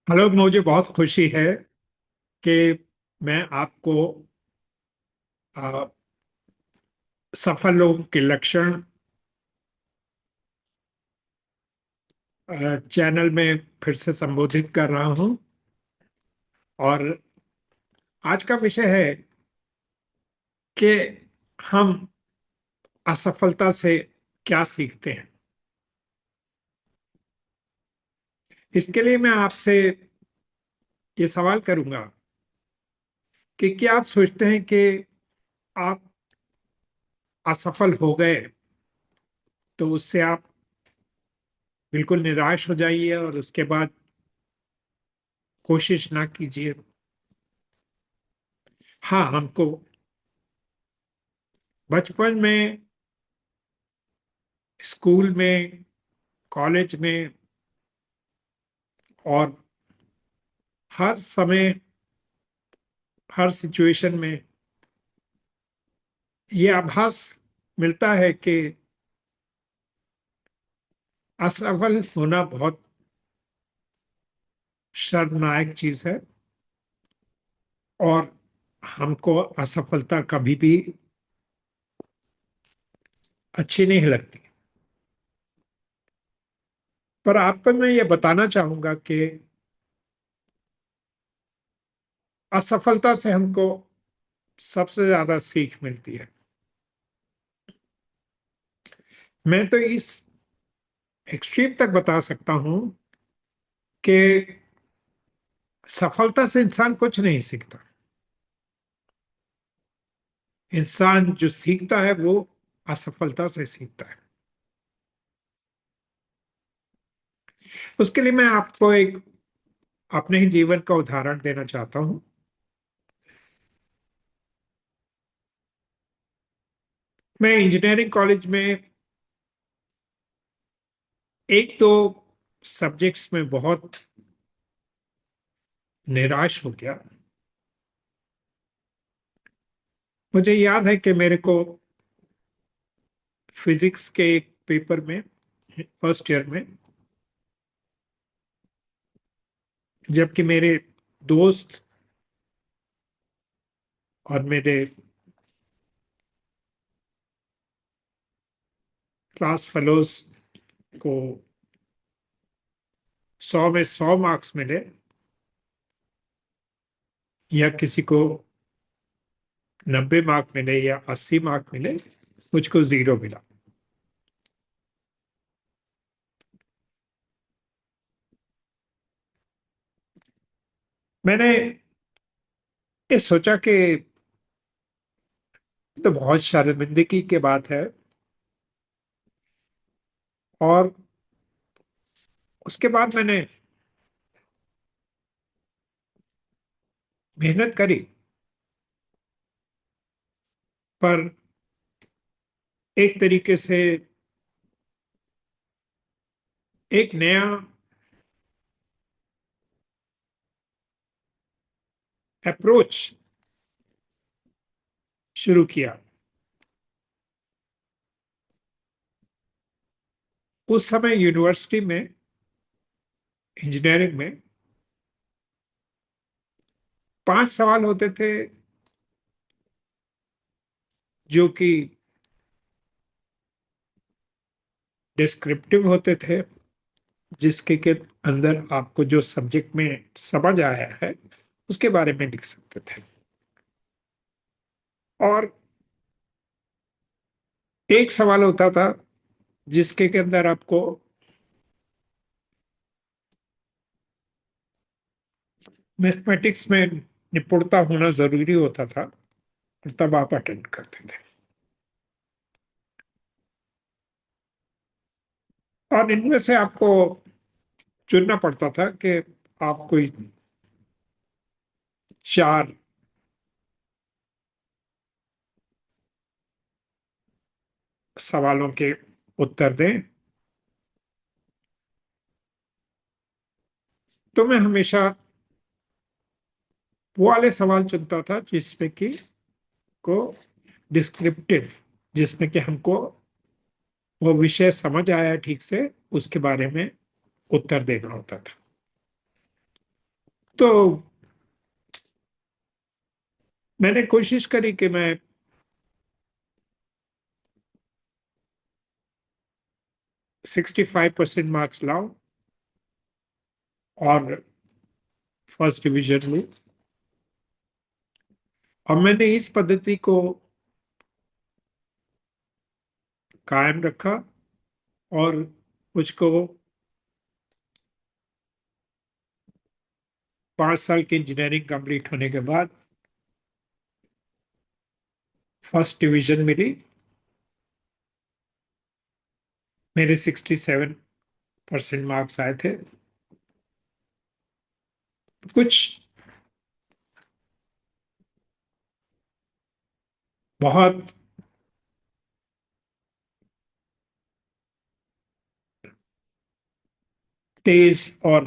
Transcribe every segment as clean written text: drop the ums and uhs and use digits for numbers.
Hello. मुझे बहुत खुशी है कि मैं आपको आ, सफल लोगों के लक्षण चैनल में फिर से संबोधित कर रहा हूं। और आज का विषय है कि हम असफलता से क्या सीखते हैं। इसके लिए मैं आपसे ये सवाल करूंगा कि क्या आप सोचते हैं कि आप असफल हो गए तो उससे आप बिल्कुल निराश हो जाइए और उसके बाद कोशिश ना कीजिए। हाँ, हमको बचपन में, स्कूल में, कॉलेज में और हर समय, हर सिचुएशन में ये आभास मिलता है कि असफल होना बहुत शर्मनाक चीज है और हमको असफलता कभी भी अच्छी नहीं लगती। पर आपको मैं ये बताना चाहूंगा कि असफलता से हमको सबसे ज्यादा सीख मिलती है। मैं तो इस एक्सट्रीम तक बता सकता हूं कि सफलता से इंसान कुछ नहीं सीखता। इंसान जो सीखता है वो असफलता से सीखता है। उसके लिए मैं आपको एक अपने ही जीवन का उदाहरण देना चाहता हूं। मैं इंजीनियरिंग कॉलेज में एक दो सब्जेक्ट्स में बहुत निराश हो गया। मुझे याद है कि मेरे को फिजिक्स के एक पेपर में, फर्स्ट ईयर में, जबकि मेरे दोस्त और मेरे क्लास फेलोज को 100 में 100 मार्क्स मिले या किसी को 90 मार्क मिले या 80 मार्क मिले, मुझको 0 मिला। मैंने ये सोचा कि तो बहुत शर्मिंदगी की बात है। और उसके बाद मैंने मेहनत करी, पर एक तरीके से एक नया अप्रोच शुरू किया। उस समय यूनिवर्सिटी में, इंजीनियरिंग में 5 सवाल होते थे जो कि डिस्क्रिप्टिव होते थे, जिसके के अंदर आपको जो सब्जेक्ट में समझ आया है उसके बारे में लिख सकते थे। और एक सवाल होता था जिसके के अंदर आपको मैथमेटिक्स में निपुणता होना जरूरी होता था, और तब आप अटेंड करते थे। और इनमें से आपको चुनना पड़ता था कि आप कोई 4 सवालों के उत्तर दें। तो मैं हमेशा वो वाले सवाल चुनता था जिसमें कि को डिस्क्रिप्टिव, जिसमें कि हमको वो विषय समझ आया ठीक से, उसके बारे में उत्तर देना होता था। तो मैंने कोशिश करी कि मैं 65% मार्क्स लाऊं और फर्स्ट डिवीजन में। और मैंने इस पद्धति को कायम रखा और मुझको 5 साल की इंजीनियरिंग कंप्लीट होने के बाद फर्स्ट डिवीजन मिली। मेरे 67% मार्क्स आए थे। कुछ बहुत तेज और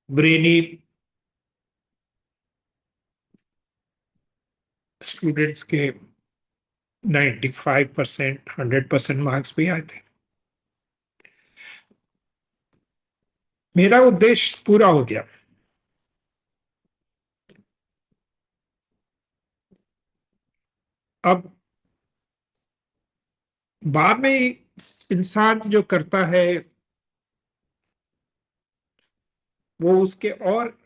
ब्रेनी स्टूडेंट्स के 95%, 100% मार्क्स भी आए थे। मेरा उद्देश्य पूरा हो गया। अब बाद में इंसान जो करता है वो उसके और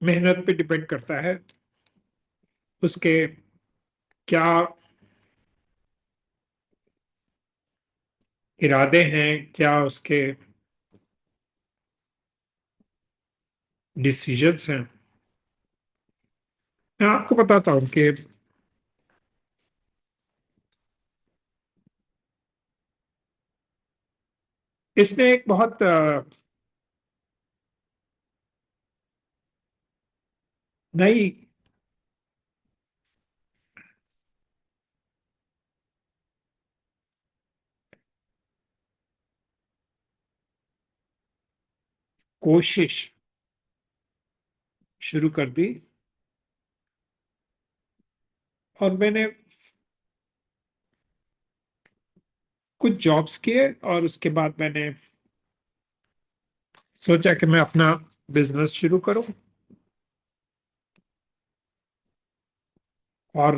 मेहनत पे डिपेंड करता है। उसके क्या इरादे हैं, क्या उसके डिसीजंस हैं। मैं आपको बताता हूं कि इसने एक बहुत नई कोशिश शुरू कर दी और मैंने कुछ जॉब्स किए और उसके बाद मैंने सोचा कि मैं अपना बिजनेस शुरू करूं। और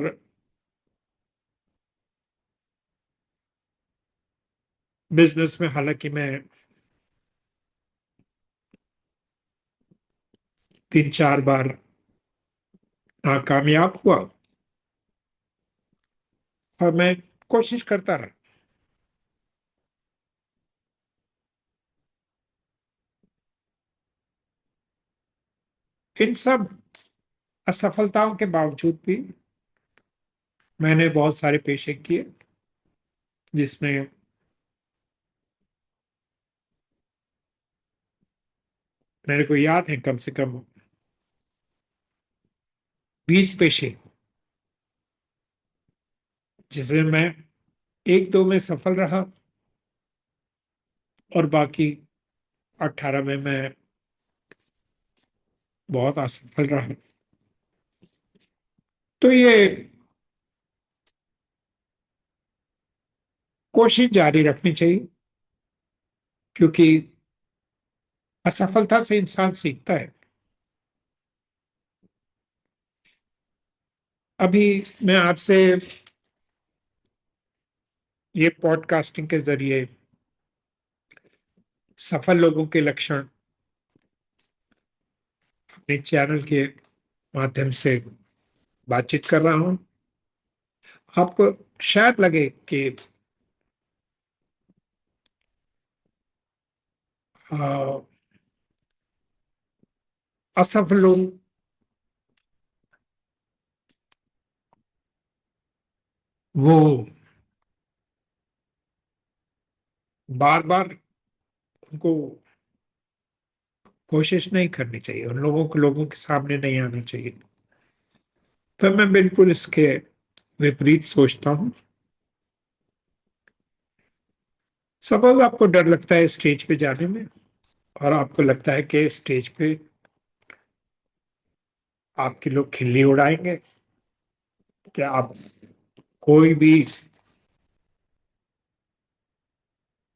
बिजनेस में हालांकि मैं 3-4 बार नाकामयाब हुआ और मैं कोशिश करता रहा। इन सब असफलताओं के बावजूद भी मैंने बहुत सारे पेशे किए जिसमें मेरे को याद है कम से कम 20 पेशे, जिसमें मैं 1-2 में सफल रहा और बाकी 18 में मैं बहुत असफल रहा। तो ये कोशिश जारी रखनी चाहिए क्योंकि असफलता से इंसान सीखता है। अभी मैं आपसे ये पॉडकास्टिंग के जरिए सफल लोगों के लक्षण अपने चैनल के माध्यम से बातचीत कर रहा हूं। आपको शायद लगे कि आ, असफल लोग वो बार बार उनको कोशिश नहीं करनी चाहिए, उन लोगों को लोगों के सामने नहीं आना चाहिए। तो मैं बिल्कुल इसके विपरीत सोचता हूँ। सपोज आपको डर लगता है स्टेज पे जाने में और आपको लगता है कि स्टेज पे आपके लोग खिल्ली उड़ाएंगे कि आप कोई भी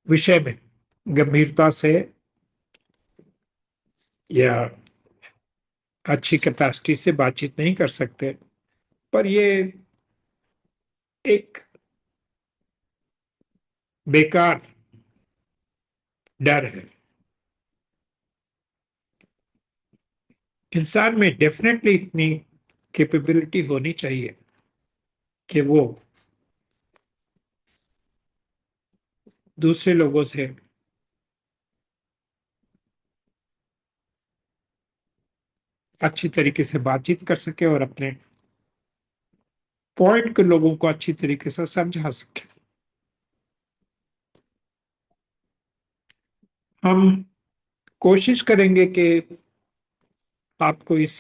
विषय में गंभीरता से या अच्छी कैपेसिटी से बातचीत नहीं कर सकते। पर ये एक बेकार डर है। इंसान में डेफिनेटली इतनी कैपेबिलिटी होनी चाहिए कि वो दूसरे लोगों से अच्छी तरीके से बातचीत कर सके और अपने पॉइंट को लोगों को अच्छी तरीके से समझा सके। हम कोशिश करेंगे कि आपको इस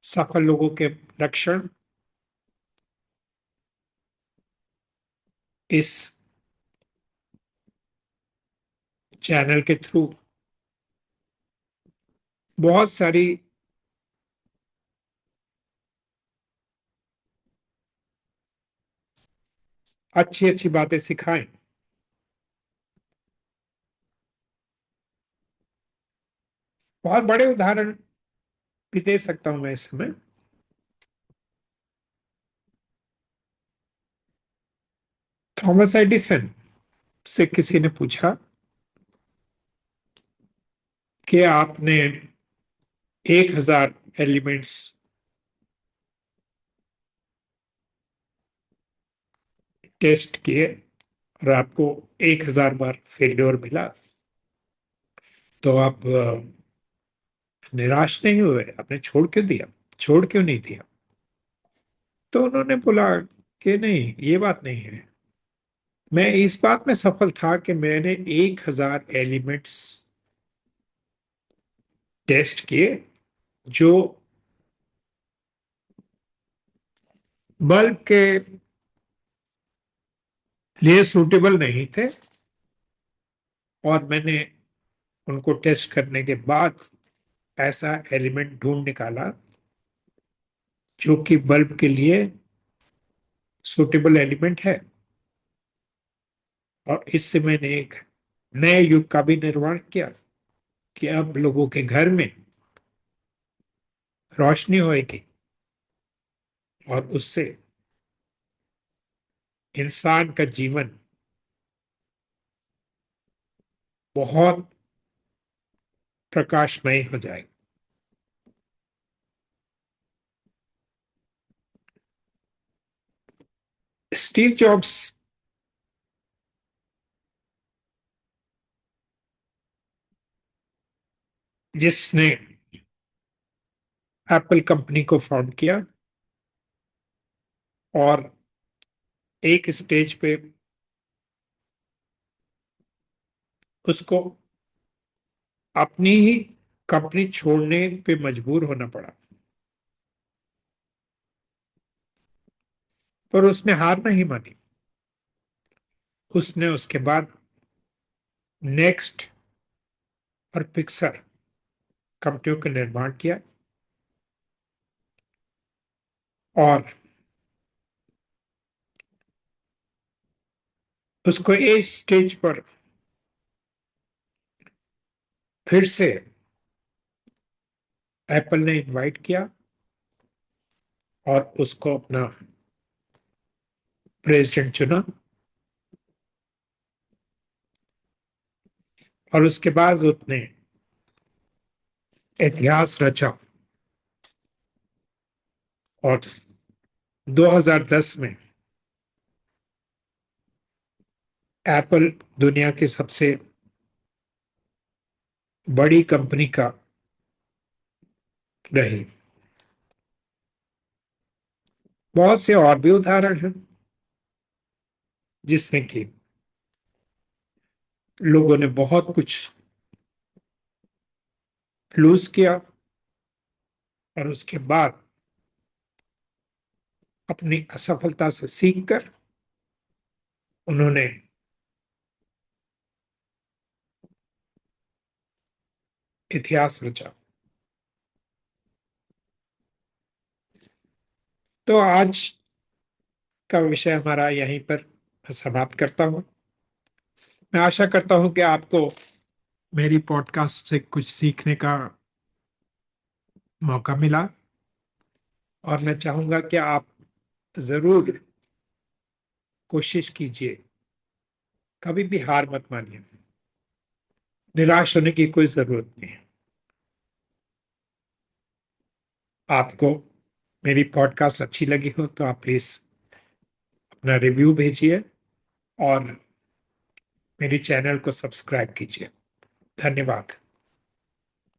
सफल लोगों के लक्षण इस चैनल के थ्रू बहुत सारी अच्छी अच्छी बातें सिखाएं। बहुत बड़े उदाहरण भी दे सकता हूं मैं इस समय। थॉमस एडिसन से किसी ने पूछा कि आपने 1,000 एलिमेंट्स टेस्ट किए और आपको 1,000 बार फेल्योर मिला, तो आप निराश नहीं हुए? आपने छोड़ क्यों दिया? छोड़ क्यों नहीं दिया? तो उन्होंने बोला कि नहीं, ये बात नहीं है। मैं इस बात में सफल था कि मैंने 1,000 एलिमेंट्स टेस्ट किए जो बल्ब के लिए सूटेबल नहीं थे, और मैंने उनको टेस्ट करने के बाद ऐसा एलिमेंट ढूंढ निकाला जो कि बल्ब के लिए सूटेबल एलिमेंट है। और इससे मैंने एक नए युग का भी निर्माण किया कि अब लोगों के घर में रोशनी होएगी, और उससे इंसान का जीवन बहुत प्रकाशमय हो जाएगा। स्टीव जॉब्स जिसने एप्पल कंपनी को फाउंड किया और एक स्टेज पे उसको अपनी ही कंपनी छोड़ने पे मजबूर होना पड़ा, पर उसने हार नहीं मानी। उसने उसके बाद नेक्स्ट और पिक्सर कंपनियों का निर्माण किया, और उसको इस स्टेज पर फिर से एप्पल ने इनवाइट किया और उसको अपना प्रेसिडेंट चुना। और उसके बाद उसने इतिहास रचा, और 2010 में एप्पल दुनिया की सबसे बड़ी कंपनी का रही। बहुत से और भी उदाहरण हैं जिसमें कि लोगों ने बहुत कुछ लूज किया और उसके बाद अपनी असफलता से सीखकर उन्होंने इतिहास रचा। तो आज का विषय हमारा यहीं पर समाप्त करता हूं। मैं आशा करता हूं कि आपको मेरी पॉडकास्ट से कुछ सीखने का मौका मिला, और मैं चाहूंगा कि आप जरूर कोशिश कीजिए, कभी भी हार मत मानिए, निराश होने की कोई जरूरत नहीं है। आपको मेरी पॉडकास्ट अच्छी लगी हो तो आप प्लीज अपना रिव्यू भेजिए और मेरी चैनल को सब्सक्राइब कीजिए। धन्यवाद।